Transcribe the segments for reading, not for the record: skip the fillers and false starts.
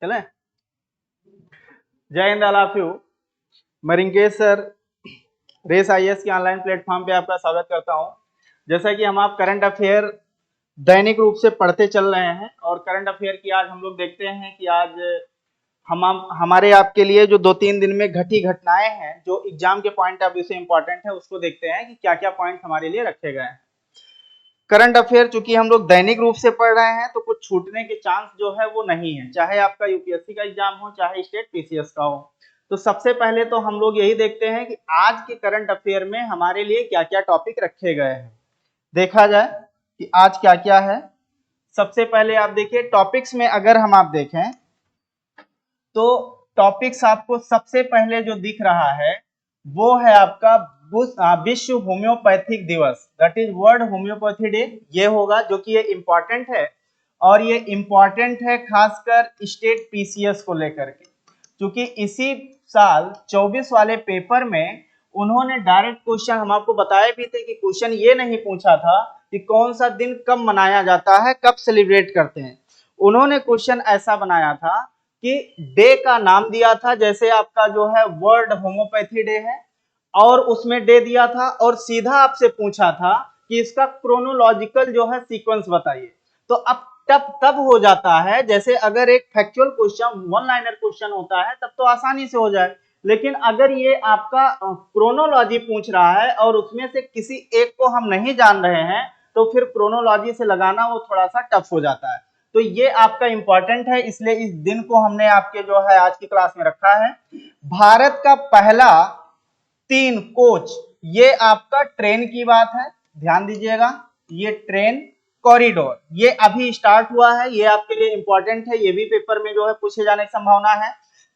चले। जय Hind, all of you. मैं रिंकेश सर रेस आईएएस के ऑनलाइन प्लेटफॉर्म पे आपका स्वागत करता हूं। जैसा कि हम आप करंट अफेयर दैनिक रूप से पढ़ते चल रहे हैं और करंट अफेयर की आज हम लोग देखते हैं कि आज हम हमारे आपके लिए जो 2-3 दिन में घटी घटनाएं हैं जो एग्जाम के पॉइंट ऑफ व्यू से इंपॉर्टेंट है, उसको देखते हैं कि क्या क्या पॉइंट हमारे लिए रखे गए हैं। करंट अफेयर चूंकि हम लोग दैनिक रूप से पढ़ रहे हैं तो कुछ छूटने के चांस जो है वो नहीं है, चाहे आपका यूपीएससी का एग्जाम हो चाहे स्टेट पीसीएस का हो। तो सबसे पहले तो हम लोग यही देखते हैं कि आज के करंट अफेयर में हमारे लिए क्या क्या टॉपिक रखे गए हैं। देखा जाए कि आज क्या क्या है। सबसे पहले आप देखिए टॉपिक्स में अगर हम आप देखें तो टॉपिक्स आपको सबसे पहले जो दिख रहा है वो है आपका विश्व होम्योपैथिक दिवस, that is world homeopathy day. ये होगा जो कि ये इंपॉर्टेंट है और ये इंपॉर्टेंट है खासकर स्टेट पीसीएस को लेकर के, क्योंकि इसी साल 24 वाले पेपर में उन्होंने डायरेक्ट क्वेश्चन हम आपको बताए भी थे कि क्वेश्चन ये नहीं पूछा था कि कौन सा दिन कब मनाया जाता है, कब सेलिब्रेट करते हैं। उन्होंने क्वेश्चन ऐसा बनाया था कि डे का नाम दिया था, जैसे आपका जो है वर्ल्ड होम्योपैथी डे है और उसमें डे दिया था और सीधा आपसे पूछा था कि इसका क्रोनोलॉजिकल जो है सीक्वेंस बताइए। तो अब तब हो जाता है, जैसे अगर एक factual question one liner question होता है तब तो आसानी से हो जाए, लेकिन अगर ये आपका क्रोनोलॉजी पूछ रहा है और उसमें से किसी एक को हम नहीं जान रहे हैं तो फिर क्रोनोलॉजी से लगाना वो थोड़ा सा टफ हो जाता है। तो ये आपका इंपॉर्टेंट है, इसलिए इस दिन को हमने आपके जो है आज की क्लास में रखा है। भारत का पहला 3 कोच, ये आपका ट्रेन की बात है, ध्यान दीजिएगा। ये ट्रेन कॉरिडोर ये अभी स्टार्ट हुआ है, ये आपके लिए इंपॉर्टेंट है, ये भी पेपर में जो है पूछे जाने की संभावना है।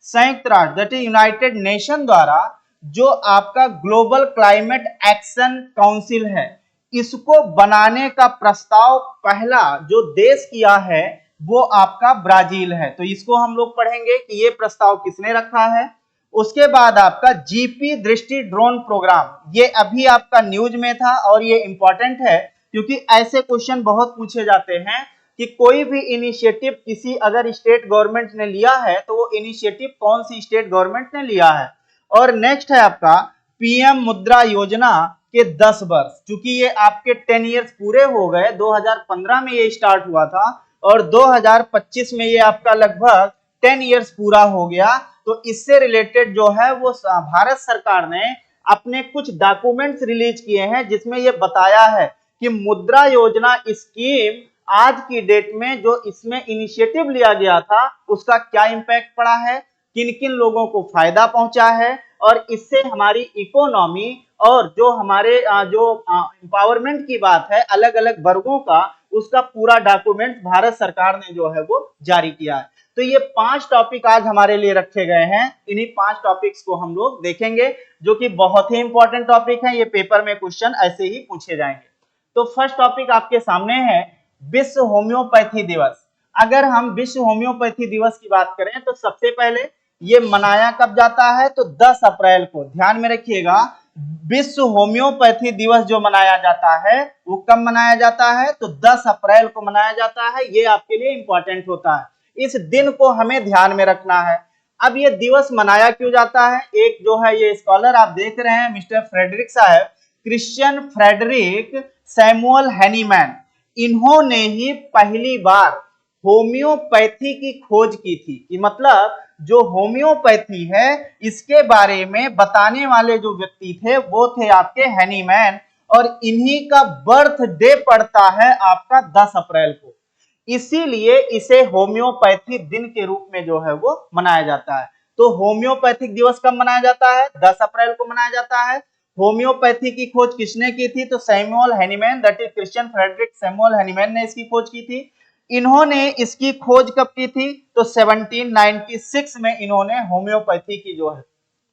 संयुक्त राष्ट्र दैट इज यूनाइटेड नेशन द्वारा जो आपका ग्लोबल क्लाइमेट एक्शन काउंसिल है, इसको बनाने का प्रस्ताव पहला जो देश किया है वो आपका ब्राजील है। तो इसको हम लोग पढ़ेंगे कि ये प्रस्ताव किसने रखा है। उसके बाद आपका जीपी दृष्टि ड्रोन प्रोग्राम, ये अभी आपका न्यूज में था और ये इंपॉर्टेंट है क्योंकि ऐसे क्वेश्चन बहुत पूछे जाते हैं कि कोई भी इनिशिएटिव किसी अगर स्टेट गवर्नमेंट ने लिया है तो वो इनिशिएटिव कौन सी स्टेट गवर्नमेंट ने लिया है। और नेक्स्ट है आपका पीएम मुद्रा योजना के 10 वर्ष, क्योंकि ये आपके 10 इयर्स पूरे हो गए, 2015 में ये स्टार्ट हुआ था और 2025 में ये आपका लगभग 10 इयर्स पूरा हो गया। तो इससे रिलेटेड जो है वो भारत सरकार ने अपने कुछ डॉक्यूमेंट्स रिलीज किए हैं जिसमें ये बताया है कि मुद्रा योजना स्कीम आज की डेट में जो इसमें इनिशिएटिव लिया गया था उसका क्या इंपैक्ट पड़ा है, किन किन लोगों को फायदा पहुंचा है और इससे हमारी इकोनॉमी और जो हमारे जो एम्पावरमेंट की बात है अलग अलग वर्गों का, उसका पूरा डॉक्यूमेंट भारत सरकार ने जो है वो जारी किया है। तो ये 5 टॉपिक आज हमारे लिए रखे गए हैं, इन्हीं 5 टॉपिक्स को हम लोग देखेंगे जो कि बहुत ही इंपॉर्टेंट टॉपिक है, ये पेपर में क्वेश्चन ऐसे ही पूछे जाएंगे। तो फर्स्ट टॉपिक आपके सामने है विश्व होम्योपैथी दिवस। अगर हम विश्व होम्योपैथी दिवस की बात करें तो सबसे पहले ये मनाया कब जाता है तो 10 अप्रैल को, ध्यान में रखिएगा। विश्व होम्योपैथी दिवस जो मनाया जाता है वो कब मनाया जाता है तो 10 अप्रैल को मनाया जाता है, ये आपके लिए इंपॉर्टेंट होता है, इस दिन को हमें ध्यान में रखना है। अब ये दिवस मनाया क्यों जाता है, एक जो है ये स्कॉलर आप देख रहे हैं मिस्टर फ्रेडरिक साहब, क्रिश्चियन फ्रेडरिक सैमुअल हैनीमैन, इन्होंने ही पहली बार होम्योपैथी की खोज की थी, कि मतलब जो होम्योपैथी है इसके बारे में बताने वाले जो व्यक्ति थे वो थे आपके हैनीमैन, और इन्हीं का बर्थडे पड़ता है आपका 10 अप्रैल को, इसीलिए इसे होम्योपैथी दिन के रूप में जो है वो मनाया जाता है। तो होम्योपैथिक दिवस कब मनाया जाता है, 10 अप्रैल को मनाया जाता है। होम्योपैथी की खोज किसने की थी तो Samuel Hahnemann, that is Christian Friedrich Samuel Hahnemann ने इसकी खोज की थी। इन्होंने इसकी खोज कब की थी तो 1796 में इन्होंने होम्योपैथी की जो है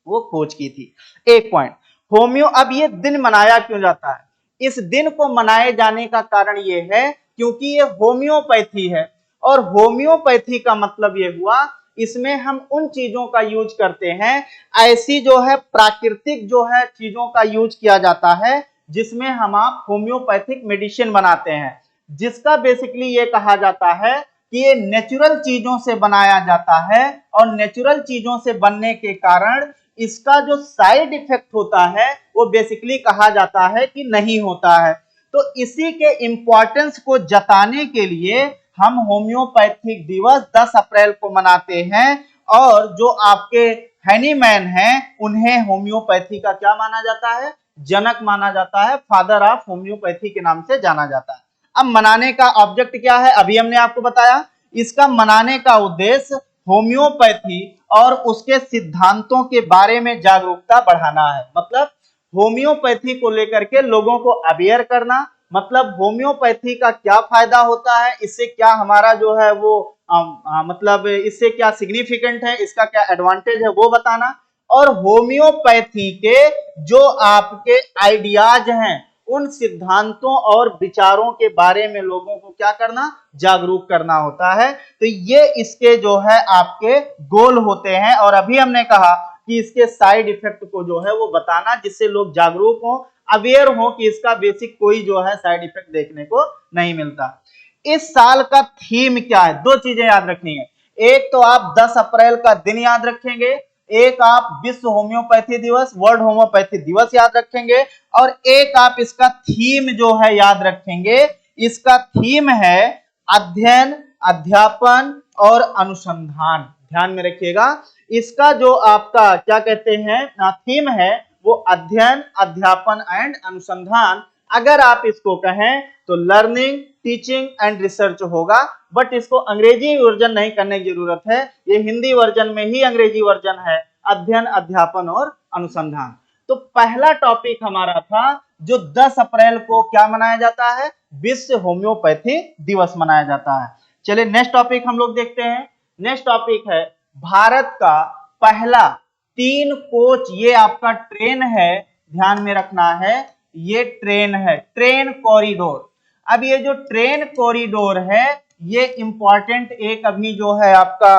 वो खोज की थी। एक पॉइंट होम्यो, अब ये दिन मनाया क्यों जाता है, इस दिन को मनाए जाने का कारण ये है क्योंकि ये होम्योपैथी है, और होम्योपैथी का मतलब ये हुआ इसमें हम उन चीजों का यूज करते हैं, ऐसी जो है प्राकृतिक जो है चीजों का यूज किया जाता है जिसमें हम आप होम्योपैथिक मेडिसिन बनाते हैं, जिसका बेसिकली ये कहा जाता है कि ये नेचुरल चीजों से बनाया जाता है और नेचुरल चीजों से बनने के कारण इसका जो साइड इफेक्ट होता है वो बेसिकली कहा जाता है कि नहीं होता है। तो इसी के इंपॉर्टेंस को जताने के लिए हम होम्योपैथिक दिवस 10 अप्रैल को मनाते हैं और जो आपके हैनीमैन हैं उन्हें होम्योपैथी का क्या माना जाता है, जनक माना जाता है, फादर ऑफ होम्योपैथी के नाम से जाना जाता है। अब मनाने का ऑब्जेक्ट क्या है, अभी हमने आपको बताया। इसका मनाने का उद्देश्य होम्योपैथी और उसके सिद्धांतों के बारे में जागरूकता बढ़ाना है। मतलब होम्योपैथी को लेकर के लोगों को अवेयर करना, मतलब होम्योपैथी का क्या फायदा होता है, इससे क्या हमारा जो है वो मतलब इससे क्या सिग्निफिकेंट है, इसका क्या एडवांटेज है वो बताना, और होम्योपैथी के जो आपके आइडियाज हैं उन सिद्धांतों और विचारों के बारे में लोगों को क्या करना, जागरूक करना होता है। तो ये इसके जो है आपके गोल होते हैं। और अभी हमने कहा कि इसके साइड इफेक्ट को जो है वो बताना, जिससे लोग जागरूक हो, अवेयर हो कि इसका बेसिक कोई जो है साइड इफेक्ट देखने को नहीं मिलता। इस साल का थीम क्या है, दो चीजें याद रखनी है। एक तो आप 10 अप्रैल का दिन याद रखेंगे, एक आप विश्व होम्योपैथी दिवस, वर्ल्ड होम्योपैथी दिवस याद रखेंगे, और एक आप इसका थीम जो है याद रखेंगे। इसका थीम है अध्ययन, अध्यापन और अनुसंधान। ध्यान में रखिएगा, इसका जो आपका क्या कहते हैं थीम है वो अध्ययन, अध्यापन एंड अनुसंधान। अगर आप इसको कहें तो लर्निंग, टीचिंग एंड रिसर्च होगा, बट इसको अंग्रेजी वर्जन नहीं करने की जरूरत है, ये हिंदी वर्जन में ही अंग्रेजी वर्जन है, अध्ययन, अध्यापन और अनुसंधान। तो पहला टॉपिक हमारा था जो 10 अप्रैल को क्या मनाया जाता है, विश्व होम्योपैथी दिवस मनाया जाता है। चलिए नेक्स्ट टॉपिक हम लोग देखते हैं। नेक्स्ट टॉपिक है भारत का पहला 3 कोच, ये आपका ट्रेन है, ध्यान में रखना है, ये ट्रेन है, ट्रेन कॉरिडोर। अब ये जो ट्रेन कॉरिडोर है ये इंपॉर्टेंट एक अभी जो है आपका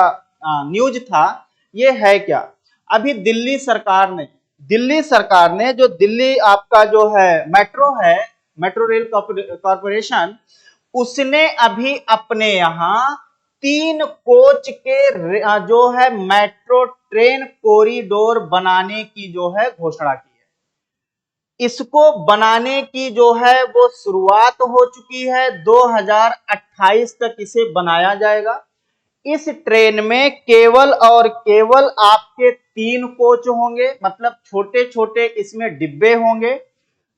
न्यूज था, ये है क्या, अभी दिल्ली सरकार ने जो दिल्ली आपका जो है मेट्रो है, मेट्रो रेल कॉर्पोरेशन, उसने अभी अपने यहाँ 3 कोच के जो है मेट्रो ट्रेन कॉरिडोर बनाने की जो है घोषणा की है। इसको बनाने की जो है वो शुरुआत हो चुकी है, 2028 तक इसे बनाया जाएगा। इस ट्रेन में केवल और केवल आपके 3 कोच होंगे, मतलब छोटे छोटे इसमें डिब्बे होंगे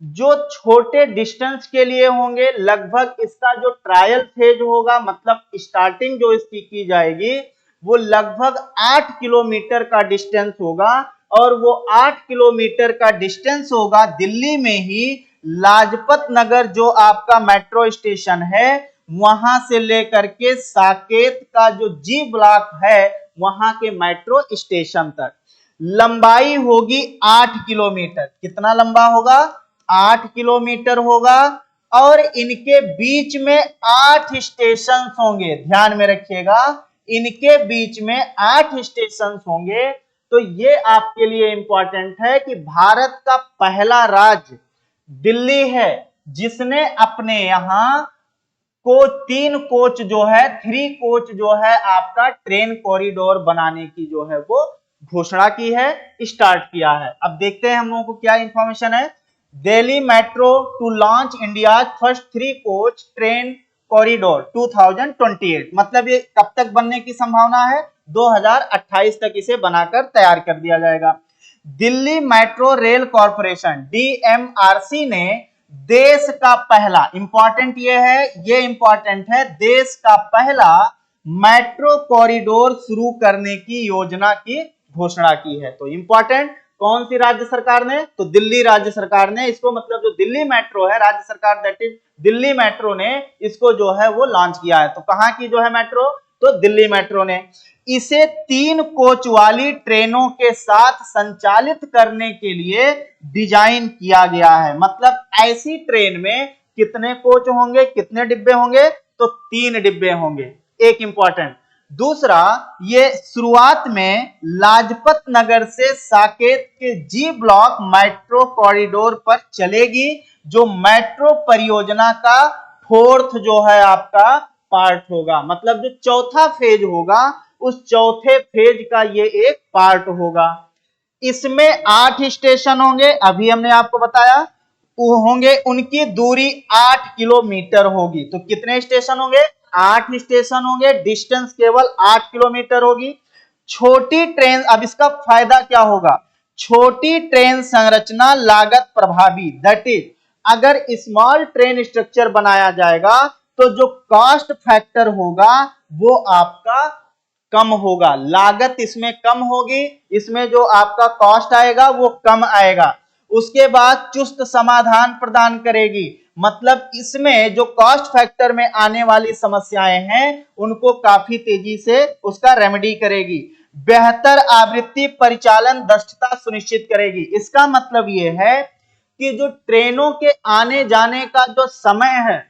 जो छोटे डिस्टेंस के लिए होंगे। लगभग इसका जो ट्रायल फेज होगा, मतलब स्टार्टिंग जो इसकी की जाएगी वो लगभग 8 किलोमीटर का डिस्टेंस होगा, और वो 8 किलोमीटर का डिस्टेंस होगा दिल्ली में ही लाजपत नगर जो आपका मेट्रो स्टेशन है वहां से लेकर के साकेत का जो जी ब्लॉक है वहां के मेट्रो स्टेशन तक। लंबाई होगी 8 किलोमीटर। कितना लंबा होगा, 8 किलोमीटर होगा, और इनके बीच में 8 स्टेशन होंगे। ध्यान में रखिएगा, इनके बीच में 8 स्टेशन होंगे। तो ये आपके लिए इंपॉर्टेंट है कि भारत का पहला राज्य दिल्ली है जिसने अपने यहां को 3 कोच जो है, 3 कोच जो है आपका ट्रेन कॉरिडोर बनाने की जो है वो घोषणा की है, स्टार्ट किया है। अब देखते हैं हम लोगों को क्या इंफॉर्मेशन है। Delhi metro to launch India first 3 coach train corridor 2028, मतलब ये कब तक बनने की संभावना है, 2028 तक इसे बनाकर तैयार कर दिया जाएगा। Delhi metro rail corporation DMRC ने देश का पहला, इंपॉर्टेंट ये है, ये इंपॉर्टेंट है, देश का पहला मेट्रो कॉरिडोर शुरू करने की योजना की घोषणा की है। तो इंपॉर्टेंट, कौन सी राज्य सरकार ने, तो दिल्ली राज्य सरकार ने इसको, मतलब जो दिल्ली मेट्रो है राज्य सरकार, दैट इज दिल्ली मेट्रो ने इसको जो है वो लॉन्च किया है। तो कहां की जो है मेट्रो, तो दिल्ली मेट्रो ने। इसे 3 कोच वाली ट्रेनों के साथ संचालित करने के लिए डिजाइन किया गया है। मतलब ऐसी ट्रेन में कितने कोच होंगे, कितने डिब्बे होंगे, तो 3 डिब्बे होंगे। एक इंपॉर्टेंट। दूसरा, ये शुरुआत में लाजपत नगर से साकेत के जी ब्लॉक मेट्रो कॉरिडोर पर चलेगी, जो मेट्रो परियोजना का 4th जो है आपका पार्ट होगा, मतलब जो चौथा फेज होगा उस चौथे फेज का ये एक पार्ट होगा। इसमें 8 स्टेशन होंगे, अभी हमने आपको बताया वो होंगे, उनकी दूरी 8 किलोमीटर होगी। तो कितने स्टेशन होंगे? 8 स्टेशन होंगे, डिस्टेंस केवल 8 किलोमीटर होगी। छोटी ट्रेन, अब इसका फायदा क्या होगा? छोटी ट्रेन संरचना लागत प्रभावी, दैट इज अगर स्मॉल ट्रेन स्ट्रक्चर बनाया जाएगा तो जो कॉस्ट फैक्टर होगा वो आपका कम होगा, लागत इसमें कम होगी, इसमें जो आपका कॉस्ट आएगा वो कम आएगा। उसके बाद चुस्त समाधान प्रदान करेगी, मतलब इसमें जो कॉस्ट फैक्टर में आने वाली समस्याएं हैं उनको काफी तेजी से उसका रेमेडी करेगी। बेहतर आवृत्ति परिचालन दक्षता सुनिश्चित करेगी। इसका मतलब यह है कि जो ट्रेनों के आने जाने का जो समय है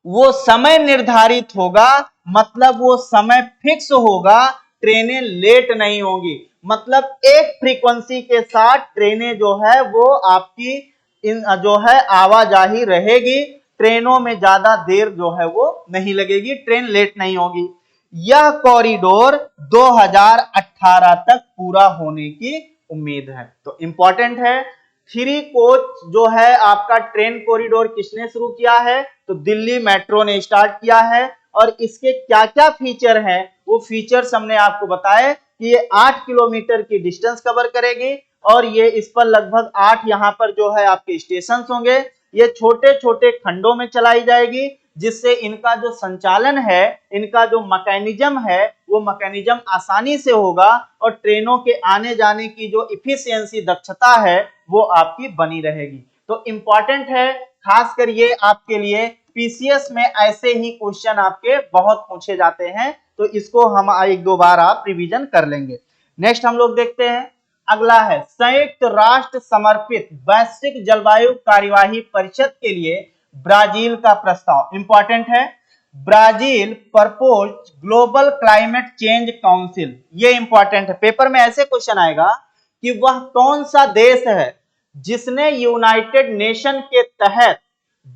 वो समय निर्धारित होगा, मतलब वो समय फिक्स होगा, ट्रेनें लेट नहीं होंगी। मतलब एक फ्रीक्वेंसी के साथ ट्रेनें जो है वो आपकी जो है आवाजाही रहेगी, ट्रेनों में ज्यादा देर जो है वो नहीं लगेगी, ट्रेन लेट नहीं होगी। यह कॉरिडोर 2018 तक पूरा होने की उम्मीद है। तो इंपॉर्टेंट है, 3 कोच जो है आपका ट्रेन कॉरिडोर किसने शुरू किया है? तो दिल्ली मेट्रो ने स्टार्ट किया है। और इसके क्या क्या फीचर हैं वो फीचर्स हमने आपको बताए कि ये 8 किलोमीटर की डिस्टेंस कवर करेगी और ये इस पर लगभग 8 यहाँ पर जो है आपके स्टेशन होंगे। ये छोटे छोटे खंडों में चलाई जाएगी जिससे इनका जो संचालन है, इनका जो मैकेनिज्म है वो मैकेनिज्म आसानी से होगा और ट्रेनों के आने जाने की जो इफिशियंसी दक्षता है वो आपकी बनी रहेगी। तो इंपॉर्टेंट है, खासकर ये आपके लिए पीसीएस में ऐसे ही क्वेश्चन आपके बहुत पूछे जाते हैं, तो इसको हम एक दो बार आप रिवीजन कर लेंगे। नेक्स्ट हम लोग देखते हैं, अगला है संयुक्त राष्ट्र समर्पित वैश्विक जलवायु कार्यवाही परिषद के लिए ब्राजील का प्रस्ताव। इंपॉर्टेंट है, Brazil propose global climate change council. ये इंपॉर्टेंट है, पेपर में ऐसे क्वेश्चन आएगा कि वह कौन सा देश है जिसने यूनाइटेड नेशन के तहत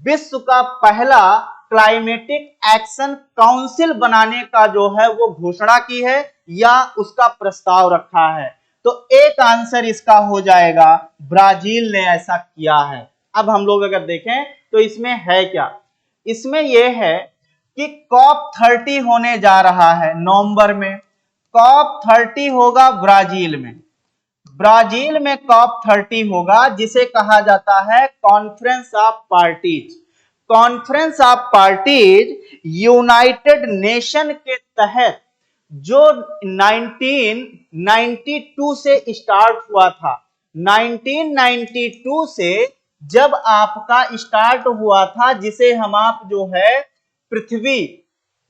विश्व का पहला क्लाइमेटिक एक्शन काउंसिल बनाने का जो है वो घोषणा की है या उसका प्रस्ताव रखा है। तो एक आंसर इसका हो जाएगा ब्राजील ने ऐसा किया है। अब हम लोग अगर देखें तो इसमें है क्या? इसमें यह है कि कॉप 30 होने जा रहा है नवंबर में। कॉप 30 होगा ब्राजील में। ब्राजील में कॉप 30 होगा जिसे कहा जाता है conference of parties. Conference of parties United nation के तहत जो 1992 से स्टार्ट हुआ था, 1992 से जब आपका स्टार्ट हुआ था, जिसे हम आप जो है पृथ्वी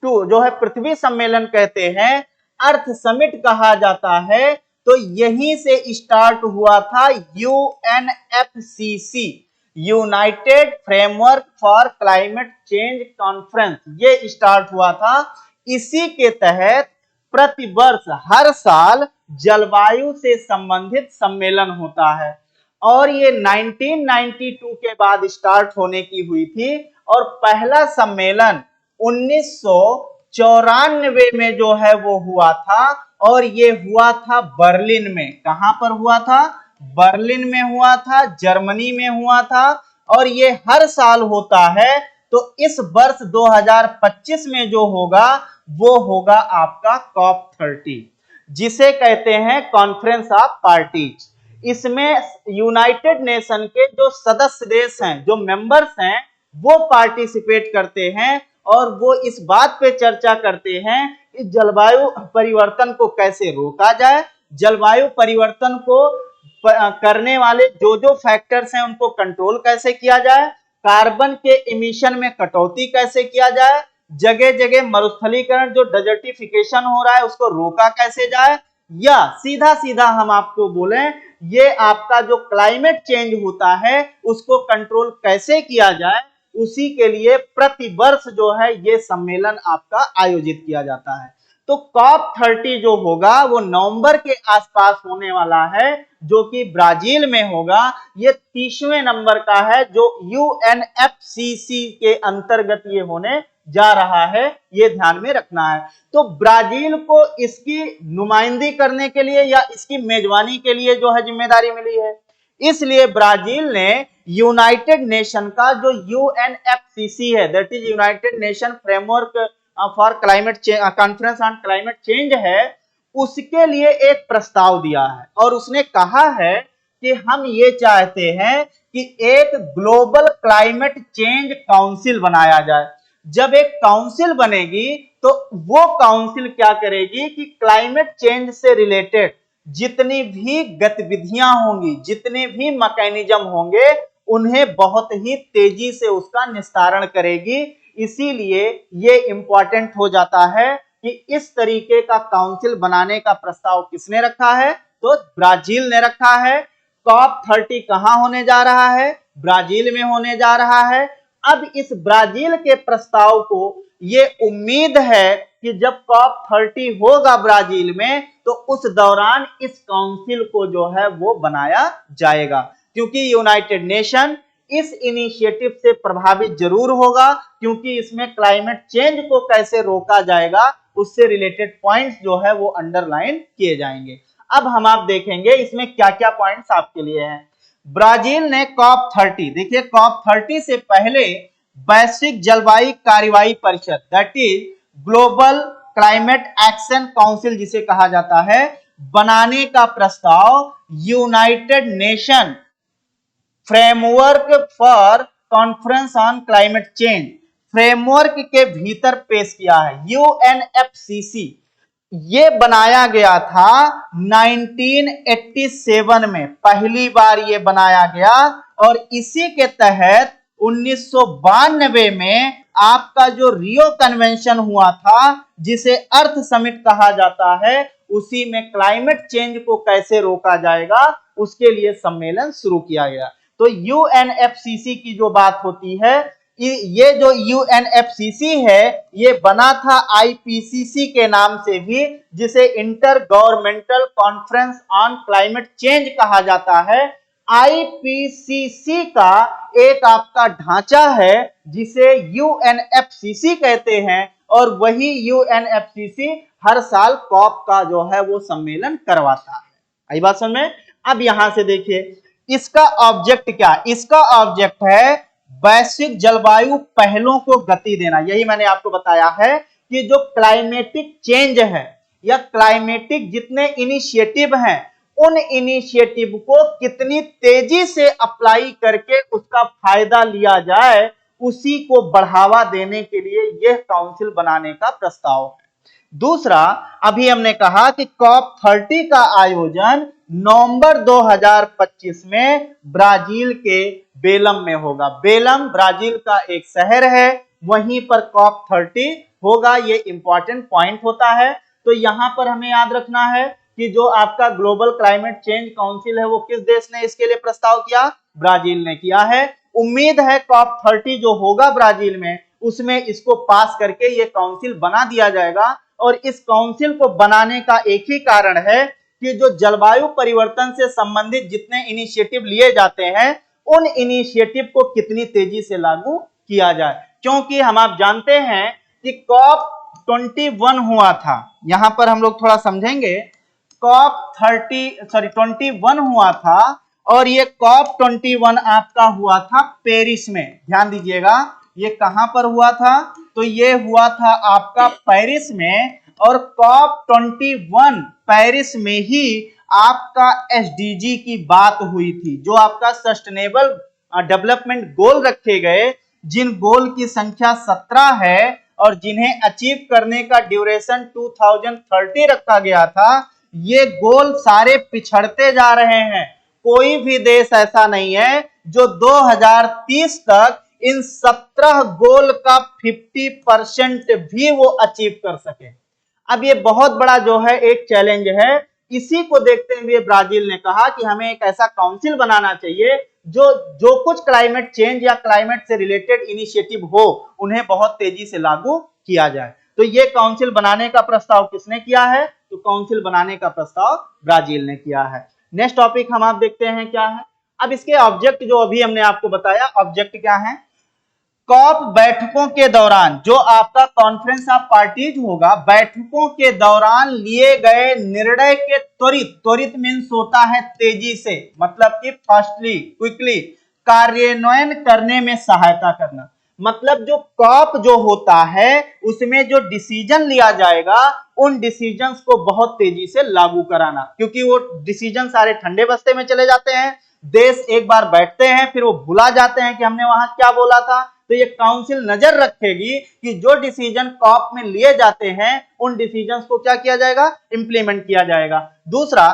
टू जो है पृथ्वी सम्मेलन कहते हैं, अर्थ समिट कहा जाता है, तो यहीं से स्टार्ट हुआ था UNFCCC, United framework for climate change conference. ये स्टार्ट हुआ था। इसी के तहत प्रतिवर्ष हर साल जलवायु से संबंधित सम्मेलन होता है और ये 1992 के बाद स्टार्ट होने की हुई थी और पहला सम्मेलन 1994 में जो है वो हुआ था और ये हुआ था बर्लिन में। कहां पर हुआ था? बर्लिन में हुआ था, जर्मनी में हुआ था और ये हर साल होता है। तो इस वर्ष 2025 में जो होगा वो होगा आपका कॉप 30, जिसे कहते हैं कॉन्फ्रेंस ऑफ पार्टीज। इसमें यूनाइटेड नेशन के जो सदस्य देश हैं, जो मेंबर्स हैं, वो पार्टिसिपेट करते हैं और वो इस बात पे चर्चा करते हैं कि जलवायु परिवर्तन को कैसे रोका जाए, जलवायु परिवर्तन को करने वाले जो जो फैक्टर्स हैं उनको कंट्रोल कैसे किया जाए, कार्बन के इमिशन में कटौती कैसे किया जाए, जगह जगह मरुस्थलीकरण जो डेजर्टिफिकेशन हो रहा है उसको रोका कैसे जाए, या सीधा सीधा हम आपको बोलें ये आपका जो क्लाइमेट चेंज होता है उसको कंट्रोल कैसे किया जाए, उसी के लिए प्रतिवर्ष जो है ये सम्मेलन आपका आयोजित किया जाता है। तो कॉप 30 जो होगा वो नवंबर के आसपास होने वाला है, जो कि ब्राजील में होगा। ये 30वें नंबर का है जो यूएनएफसीसी के अंतर्गत ये होने जा रहा है, ये ध्यान में रखना है। तो ब्राजील को इसकी नुमाइंदगी करने के लिए या इसकी मेजबानी के लिए जो है जिम्मेदारी मिली है, इसलिए ब्राजील ने यूनाइटेड नेशन का जो यूएनएफसीसी है, that is United nation framework for climate conference on climate change है, उसके लिए एक प्रस्ताव दिया है और उसने कहा है कि हम ये चाहते हैं कि एक ग्लोबल क्लाइमेट चेंज काउंसिल बनाया जाए। जब एक काउंसिल बनेगी तो वो काउंसिल क्या करेगी कि क्लाइमेट चेंज से रिलेटेड जितनी भी गतिविधियां होंगी, जितने भी मैकेनिज्म होंगे, उन्हें बहुत ही तेजी से उसका निस्तारण करेगी। इसीलिए ये इंपॉर्टेंट हो जाता है कि इस तरीके का काउंसिल बनाने का प्रस्ताव किसने रखा है, तो ब्राजील ने रखा है। COP30 कहां होने जा रहा है, ब्राजील में होने जा रहा है। अब इस ब्राजील के प्रस्ताव को ये उम्मीद है कि जब COP30 होगा ब्राजील में, तो उस दौरान इस काउंसिल को जो है वो बनाया जाएगा, क्योंकि यूनाइटेड नेशन इस इनिशिएटिव से प्रभावित जरूर होगा, क्योंकि इसमें क्लाइमेट चेंज को कैसे रोका जाएगा उससे रिलेटेड पॉइंट्स जो है वो अंडरलाइन किए जाएंगे। अब हम आप देखेंगे इसमें क्या क्या पॉइंट्स आपके लिए हैं। ब्राजील ने COP30, देखिए COP30 से पहले वैश्विक जलवायु कार्यवाही परिषद, that is global climate action council जिसे कहा जाता है, बनाने का प्रस्ताव United nation framework for conference on climate change framework के भीतर पेश किया है। यूएनएफसीसी ये बनाया गया था 1987 में, पहली बार ये बनाया गया, और इसी के तहत 1992 में आपका जो रियो कन्वेंशन हुआ था, जिसे अर्थ समिट कहा जाता है, उसी में क्लाइमेट चेंज को कैसे रोका जाएगा उसके लिए सम्मेलन शुरू किया गया। तो यूएनएफसीसी की जो बात होती है, ये जो यूएनएफसीसी है ये बना था आईपीसीसी के नाम से भी, जिसे inter governmental conference on climate change कहा जाता है। आईपीसीसी का एक आपका ढांचा है जिसे यूएनएफसीसी कहते हैं, और वही यूएनएफसीसी हर साल कॉप का जो है वो सम्मेलन करवाता है। आई बात समझ में? अब यहां से देखिए इसका ऑब्जेक्ट क्या, इसका ऑब्जेक्ट है वैश्विक जलवायु पहलों को गति देना। यही मैंने आपको बताया है कि जो क्लाइमेटिक चेंज है या क्लाइमेटिक जितने इनिशिएटिव हैं, उन इनिशिएटिव को कितनी तेजी से अप्लाई करके उसका फायदा लिया जाए, उसी को बढ़ावा देने के लिए यह काउंसिल बनाने का प्रस्ताव है। दूसरा, अभी हमने कहा कि COP30 का आयोजन नवंबर 2025 में ब्राजील के बेलम में होगा। बेलम ब्राजील का एक शहर है, वहीं पर COP30 होगा। ये इंपॉर्टेंट पॉइंट होता है। तो यहां पर हमें याद रखना है कि जो आपका ग्लोबल क्लाइमेट चेंज काउंसिल है वो किस देश ने इसके लिए प्रस्ताव किया, ब्राजील ने किया है। उम्मीद है COP30 जो होगा ब्राजील में, उसमें इसको पास करके ये काउंसिल बना दिया जाएगा। और इस काउंसिल को बनाने का एक ही कारण है कि जो जलवायु परिवर्तन से संबंधित जितने इनिशिएटिव लिए जाते हैं, उन इनिशिएटिव को कितनी तेजी से लागू किया जाए। क्योंकि हम आप जानते हैं कि COP21 हुआ था, यहां पर हम लोग थोड़ा समझेंगे। COP21 हुआ था, और ये COP21 आपका हुआ था पेरिस में। ध्यान दीजिएगा, ये कहां पर हुआ था, तो ये हुआ था आपका पेरिस में। और COP21 पेरिस में ही आपका एसडीजी की बात हुई थी, जो आपका सस्टेनेबल डेवलपमेंट गोल रखे गए, जिन गोल की संख्या 17 है और जिन्हें अचीव करने का ड्यूरेशन 2030 रखा गया था। ये गोल सारे पिछड़ते जा रहे हैं। कोई भी देश ऐसा नहीं है जो 2030 तक इन 17 गोल का 50% भी वो अचीव कर सके। अब ये बहुत बड़ा जो है एक चैलेंज है। इसी को देखते हुए ब्राजील ने कहा कि हमें एक ऐसा काउंसिल बनाना चाहिए जो कुछ क्लाइमेट चेंज या क्लाइमेट से रिलेटेड इनिशिएटिव हो, उन्हें बहुत तेजी से लागू किया जाए। तो ये काउंसिल बनाने का प्रस्ताव किसने किया है, तो काउंसिल बनाने का प्रस्ताव ब्राजील ने किया है। नेक्स्ट टॉपिक हम आप देखते हैं क्या है। अब इसके ऑब्जेक्ट जो अभी हमने आपको बताया, ऑब्जेक्ट क्या है, कॉप बैठकों के दौरान, जो आपका कॉन्फ्रेंस ऑफ पार्टीज होगा, बैठकों के दौरान लिए गए निर्णय के त्वरित मीन्स होता है तेजी से, मतलब कि फास्टली, क्विकली कार्यान्वयन करने में सहायता करना। मतलब जो कॉप जो होता है उसमें जो डिसीजन लिया जाएगा उन डिसीजंस को बहुत तेजी से लागू कराना, क्योंकि वो डिसीजन सारे ठंडे बस्ते में चले जाते हैं, देश एक बार बैठते हैं फिर वो भुला जाते हैं कि हमने वहां क्या बोला था। तो ये काउंसिल नजर रखेगी कि जो डिसीजन कॉप में लिए जाते हैं उन डिसीजंस को क्या किया जाएगा, इंप्लीमेंट किया जाएगा। दूसरा,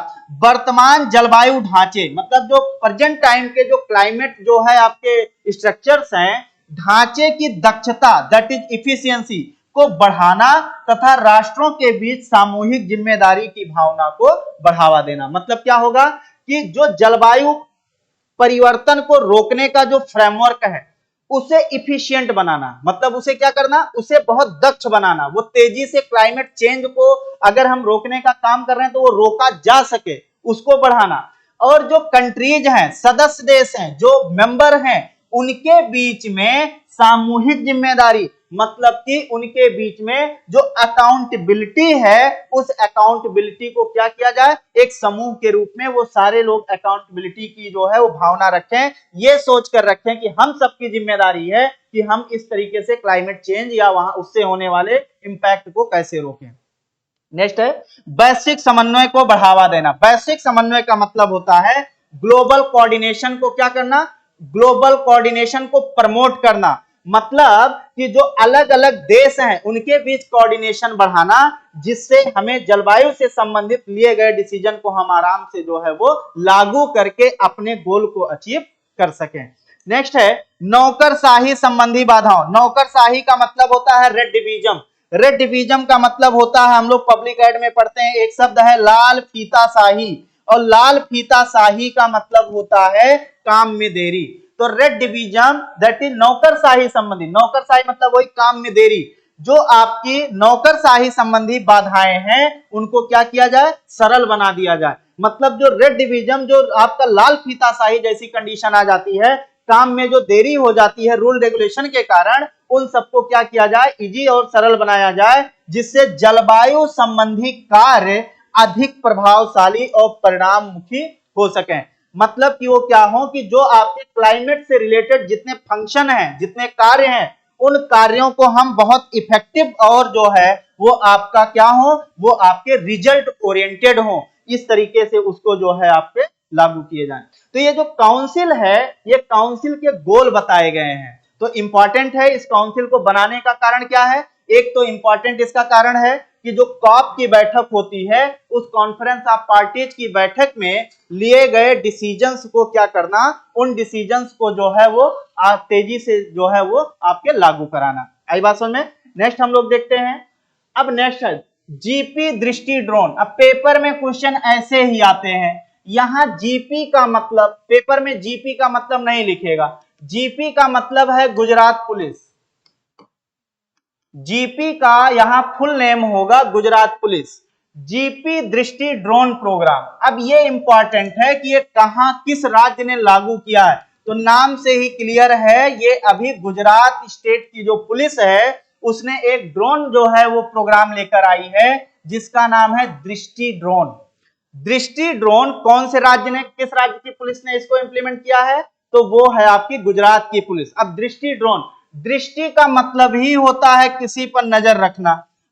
वर्तमान जलवायु ढांचे, मतलब जो प्रेजेंट टाइम के जो क्लाइमेट जो है आपके स्ट्रक्चर्स हैं, ढांचे की दक्षता दैट इज इफिशियंसी को बढ़ाना तथा राष्ट्रों के बीच सामूहिक जिम्मेदारी की भावना को बढ़ावा देना। मतलब क्या होगा कि जो जलवायु परिवर्तन को रोकने का जो फ्रेमवर्क है उसे इफिशिएंट बनाना, मतलब उसे क्या करना, उसे बहुत दक्ष बनाना, वो तेजी से क्लाइमेट चेंज को अगर हम रोकने का काम कर रहे हैं तो वो रोका जा सके, उसको बढ़ाना। और जो कंट्रीज हैं, सदस्य देश हैं, जो मेंबर हैं, उनके बीच में सामूहिक जिम्मेदारी, मतलब कि उनके बीच में जो अकाउंटेबिलिटी है उस अकाउंटेबिलिटी को क्या किया जाए, एक समूह के रूप में वो सारे लोग अकाउंटेबिलिटी की जो है वो भावना रखें, ये सोच कर रखें कि हम सबकी जिम्मेदारी है कि हम इस तरीके से क्लाइमेट चेंज या वहां उससे होने वाले इंपैक्ट को कैसे रोकें। नेक्स्ट है वैश्विक समन्वय को बढ़ावा देना। वैश्विक समन्वय का मतलब होता है ग्लोबल कोऑर्डिनेशन को क्या करना, ग्लोबल कोऑर्डिनेशन को प्रमोट करना, मतलब कि जो अलग अलग देश हैं उनके बीच कोऑर्डिनेशन बढ़ाना, जिससे हमें जलवायु से संबंधित लिए गए डिसीजन को हम आराम से जो है वो लागू करके अपने गोल को अचीव कर सकें। नेक्स्ट है नौकरशाही संबंधी बाधाओं। नौकरशाही का मतलब होता है रेडिविज्म। रेडिविज्म का मतलब होता है, हम लोग पब्लिक एड में पढ़ते हैं, एक शब्द है लाल फीताशाही, और लाल फीताशाही का मतलब होता है काम में देरी। तो रेड डिवीजन दैट इज नौकरशाही संबंधी, नौकरशाही मतलब वही काम में देरी, जो आपकी नौकरशाही संबंधी बाधाएं हैं उनको क्या किया जाए, सरल बना दिया जाए। मतलब जो रेड डिवीजन, जो आपका लाल फीताशाही जैसी कंडीशन आ जाती है, काम में जो देरी हो जाती है रूल रेगुलेशन के कारण, उन सबको क्या किया जाए, इजी और सरल बनाया जाए, जिससे जलवायु संबंधी कार्य अधिक प्रभावशाली और परिणाममुखी हो सके। मतलब कि वो क्या हो कि जो आपके क्लाइमेट से रिलेटेड जितने फंक्शन हैं, जितने कार्य हैं, उन कार्यों को हम बहुत इफेक्टिव और जो है वो आपका क्या हो, वो आपके रिजल्ट ओरिएंटेड हो, इस तरीके से उसको जो है आपके लागू किए जाएं। तो ये जो काउंसिल है, ये काउंसिल के गोल बताए गए हैं। तो इंपॉर्टेंट है, इस काउंसिल को बनाने का कारण क्या है, एक तो इंपॉर्टेंट इसका कारण है कि जो कॉप की बैठक होती है, उस कॉन्फ्रेंस ऑफ पार्टीज की बैठक में लिए गए डिसीजंस को क्या करना, उन डिसीजंस को जो है वो तेजी से जो है वो आपके लागू कराना। आई बात समझ में। नेक्स्ट हम लोग देखते हैं, अब नेक्स्ट है जीपी दृष्टि ड्रोन। अब पेपर में क्वेश्चन ऐसे ही आते हैं, यहां जीपी का मतलब, पेपर में जीपी का मतलब नहीं लिखेगा, जीपी का मतलब है गुजरात पुलिस, जीपी का यहां फुल नेम होगा गुजरात पुलिस, जीपी दृष्टि ड्रोन प्रोग्राम। अब ये इंपॉर्टेंट है कि ये कहां, किस राज्य ने लागू किया है, तो नाम से ही क्लियर है, ये अभी गुजरात स्टेट की जो पुलिस है उसने एक ड्रोन जो है वो प्रोग्राम लेकर आई है, जिसका नाम है दृष्टि ड्रोन। दृष्टि ड्रोन कौन से राज्य ने, किस राज्य की पुलिस ने इसको इंप्लीमेंट किया है, तो वो है आपकी गुजरात की पुलिस। अब दृष्टि ड्रोन, दृष्टि का मतलब ही होता है किसी पर नजर रखना।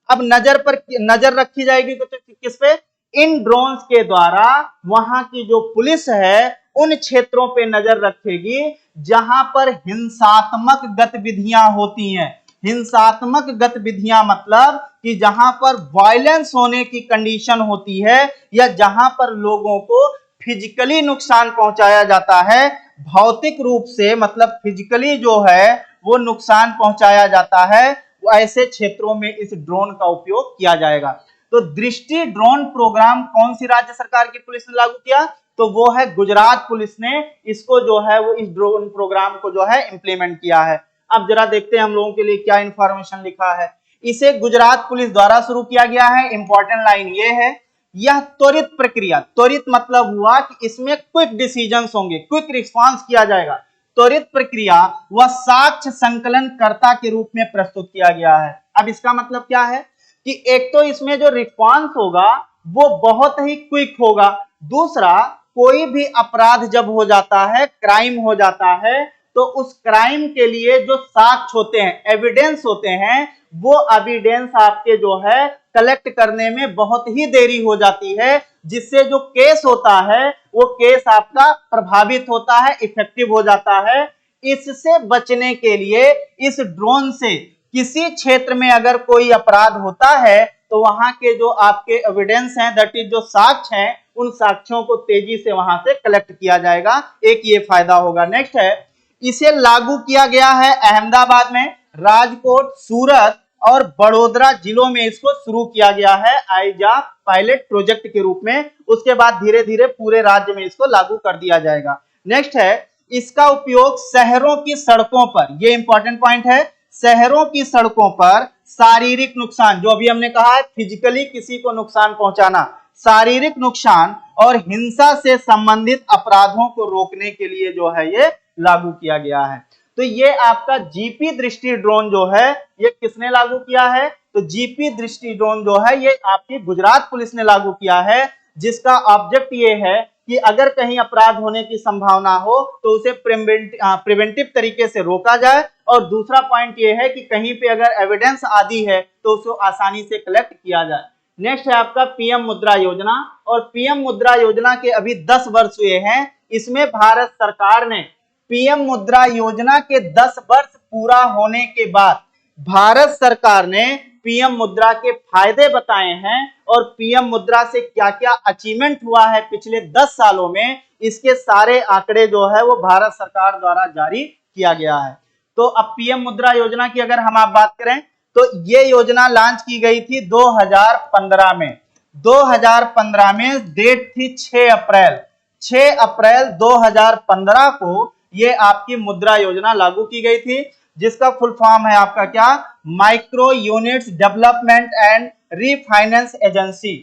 अब नजर पर नजर रखी जाएगी तो किस पे, इन ड्रोन्स के द्वारा वहां की जो पुलिस है उन क्षेत्रों पे नजर रखेगी जहां पर हिंसात्मक गतिविधियां होती हैं। हिंसात्मक गतिविधियां मतलब कि जहां पर वायलेंस होने की कंडीशन होती है, या जहां पर लोगों को फिजिकली नुकसान पहुंचाया जाता है, भौतिक रूप से मतलब फिजिकली जो है वो नुकसान पहुंचाया जाता है, ऐसे क्षेत्रों में इस ड्रोन का उपयोग किया जाएगा। तो दृष्टि ड्रोन प्रोग्राम कौन सी राज्य सरकार की पुलिस ने लागू किया, तो वो है गुजरात पुलिस ने इसको जो है वो इस ड्रोन प्रोग्राम को जो है इंप्लीमेंट किया है। अब जरा देखते हैं हम लोगों के लिए क्या इंफॉर्मेशन लिखा है। इसे गुजरात पुलिस द्वारा शुरू किया गया है। इंपॉर्टेंट लाइन ये है, यह त्वरित प्रक्रिया, त्वरित मतलब हुआ कि इसमें क्विक डिसीजंस होंगे, क्विक रिस्पांस किया जाएगा। त्वरित प्रक्रिया व साक्ष्य संकलन कर्ता के रूप में प्रस्तुत किया गया है। अब इसका मतलब क्या है कि एक तो इसमें जो रिस्पॉन्स होगा वो बहुत ही क्विक होगा, दूसरा कोई भी अपराध जब हो जाता है, क्राइम हो जाता है, तो उस क्राइम के लिए जो साक्ष्य होते हैं, एविडेंस होते हैं, वो एविडेंस आपके जो है कलेक्ट करने में बहुत ही देरी हो जाती है, जिससे जो केस होता है वो केस आपका प्रभावित होता है, इफेक्टिव हो जाता है। इससे बचने के लिए इस ड्रोन से किसी क्षेत्र में अगर कोई अपराध होता है तो वहां के जो आपके एविडेंस हैं, दैट इज जो साक्ष्य हैं, उन साक्ष्यों को तेजी से वहां से कलेक्ट किया जाएगा। एक ये फायदा होगा। नेक्स्ट है, इसे लागू किया गया है अहमदाबाद में, राजकोट, सूरत और बड़ोदरा जिलों में इसको शुरू किया गया है आईजा पायलट प्रोजेक्ट के रूप में। उसके बाद धीरे धीरे पूरे राज्य में इसको लागू कर दिया जाएगा। नेक्स्ट है, इसका उपयोग शहरों की सड़कों पर, ये इंपॉर्टेंट पॉइंट है, शहरों की सड़कों पर शारीरिक नुकसान, जो अभी हमने कहा है फिजिकली किसी को नुकसान पहुंचाना, शारीरिक नुकसान और हिंसा से संबंधित अपराधों को रोकने के लिए जो है ये लागू किया गया है। तो ये आपका जीपी दृष्टि ड्रोन जो है ये किसने लागू किया है? तो जीपी दृष्टि ड्रोन जो है ये आपकी गुजरात पुलिस ने लागू किया है, जिसका ऑब्जेक्ट ये है कि अगर कहीं अपराध होने की संभावना हो तो उसे प्रिवेंटिव तरीके से रोका जाए, और दूसरा पॉइंट ये है कि कहीं पे अगर एविडेंस आदि है तो उसको आसानी से कलेक्ट किया जाए। नेक्स्ट है आपका पीएम मुद्रा योजना, और पीएम मुद्रा योजना के अभी 10 वर्ष हुए हैं। इसमें भारत सरकार ने पीएम मुद्रा योजना के 10 वर्ष पूरा होने के बाद भारत सरकार ने पीएम मुद्रा के फायदे बताए हैं और पीएम मुद्रा से क्या क्या अचीवमेंट हुआ है पिछले 10 सालों में, इसके सारे आंकड़े जो है वो भारत सरकार द्वारा जारी किया गया है। तो अब पीएम मुद्रा योजना की अगर हम आप बात करें तो ये योजना लॉन्च की गई थी 2015 में। 2015 में डेट थी 6 अप्रैल 2015 को ये आपकी मुद्रा योजना लागू की गई थी, जिसका फुल फॉर्म है आपका क्या? Micro units development and refinance agency.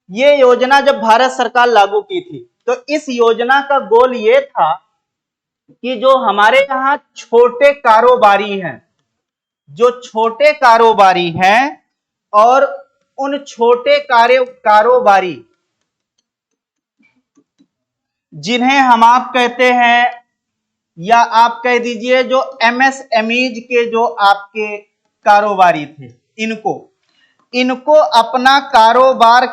ये योजना जब भारत सरकार लागू की थी तो इस योजना का गोल ये था कि जो हमारे यहाँ छोटे कारोबारी हैं, जो छोटे कारोबारी हैं और उन छोटे कारोबारी जिन्हें हम आप कहते हैं या आप कह दीजिए जो एमएसएमईज के जो आपके कारोबारी थे, इनको अपना कारोबार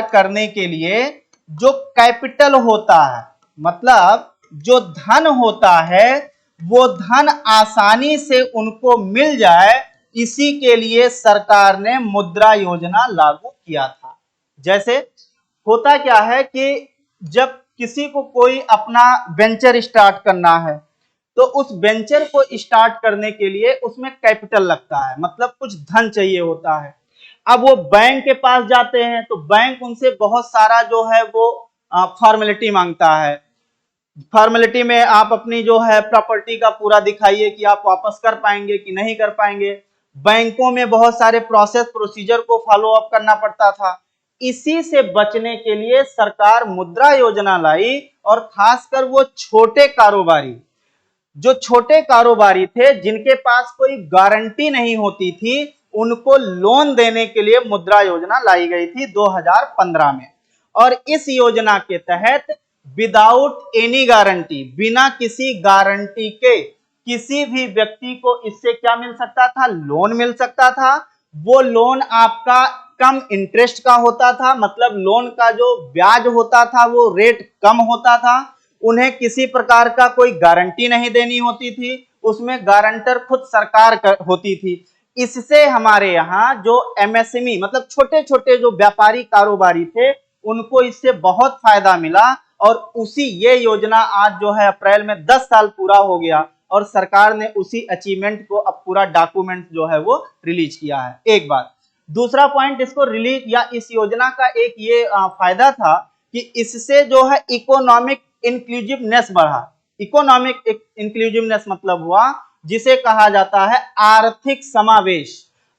करने के लिए जो कैपिटल होता है, मतलब जो धन होता है, वो धन आसानी से उनको मिल जाए, इसी के लिए सरकार ने मुद्रा योजना लागू किया था। जैसे होता क्या है कि जब किसी को कोई अपना वेंचर स्टार्ट करना है तो उस वेंचर को स्टार्ट करने के लिए उसमें कैपिटल लगता है, मतलब कुछ धन चाहिए होता है। अब वो बैंक के पास जाते हैं तो बैंक उनसे बहुत सारा जो है वो फॉर्मेलिटी मांगता है। फॉर्मेलिटी में आप अपनी जो है प्रॉपर्टी का पूरा दिखाइए कि आप वापस कर पाएंगे कि नहीं कर पाएंगे। बैंकों में बहुत सारे प्रोसीजर को फॉलो अप करना पड़ता था। इसी से बचने के लिए सरकार मुद्रा योजना लाई, और खासकर वो जो छोटे कारोबारी थे जिनके पास कोई गारंटी नहीं होती थी, उनको लोन देने के लिए मुद्रा योजना लाई गई थी 2015 में। और इस योजना के तहत विदाउट एनी गारंटी, बिना किसी गारंटी के किसी भी व्यक्ति को इससे क्या मिल सकता था? लोन मिल सकता था। वो लोन आपका कम इंटरेस्ट का होता था, मतलब लोन का जो ब्याज होता था वो रेट कम होता था। उन्हें किसी प्रकार का कोई गारंटी नहीं देनी होती थी, उसमें गारंटर खुद सरकार होती थी। इससे हमारे यहाँ जो एमएसएमई मतलब छोटे छोटे जो व्यापारी कारोबारी थे, उनको इससे बहुत फायदा मिला। और उसी ये योजना आज जो है अप्रैल में 10 साल पूरा हो गया, और सरकार ने उसी अचीवमेंट को अब पूरा डॉक्यूमेंट जो है वो रिलीज किया है। एक बात। दूसरा पॉइंट, इसको रिलीज या इस योजना का एक ये फायदा था कि इससे जो है इकोनॉमिक इंक्लूसिवनेस बढ़ा। इकोनॉमिक इंक्लूसिवनेस मतलब हुआ जिसे कहा जाता है आर्थिक समावेश।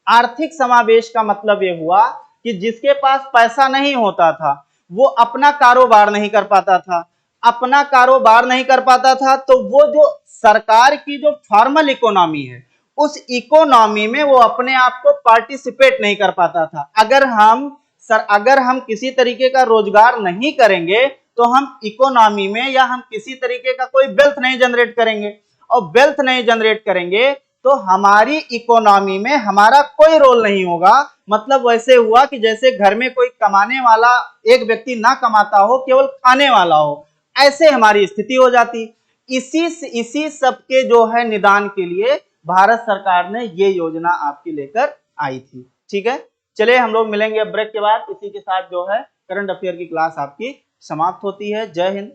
आर्थिक समावेश का मतलब ये हुआ कि जिसके पास पैसा नहीं होता था वो अपना कारोबार नहीं कर पाता था, अपना कारोबार नहीं कर पाता था, तो वो जो सरकार की जो फॉर्मल इकोनॉमी है, उस इकोनॉमी में वो अपने आप को पार्टिसिपेट नहीं कर पाता था। अगर हम किसी तरीके का रोजगार नहीं करेंगे तो हम इकोनॉमी में या हम किसी तरीके का कोई वेल्थ नहीं जनरेट करेंगे, और वेल्थ नहीं जनरेट करेंगे तो हमारी इकोनॉमी में हमारा कोई रोल नहीं होगा। मतलब वैसे हुआ कि जैसे घर में कोई कमाने वाला एक व्यक्ति ना कमाता हो, केवल खाने वाला हो, ऐसे हमारी स्थिति हो जाती। इसी सब के जो है निदान के लिए भारत सरकार ने ये योजना आपकी लेकर आई थी। ठीक है, चलिए हम लोग मिलेंगे अब ब्रेक के बाद। इसी के साथ जो है करंट अफेयर की क्लास आपकी समाप्त होती है। जय हिंद।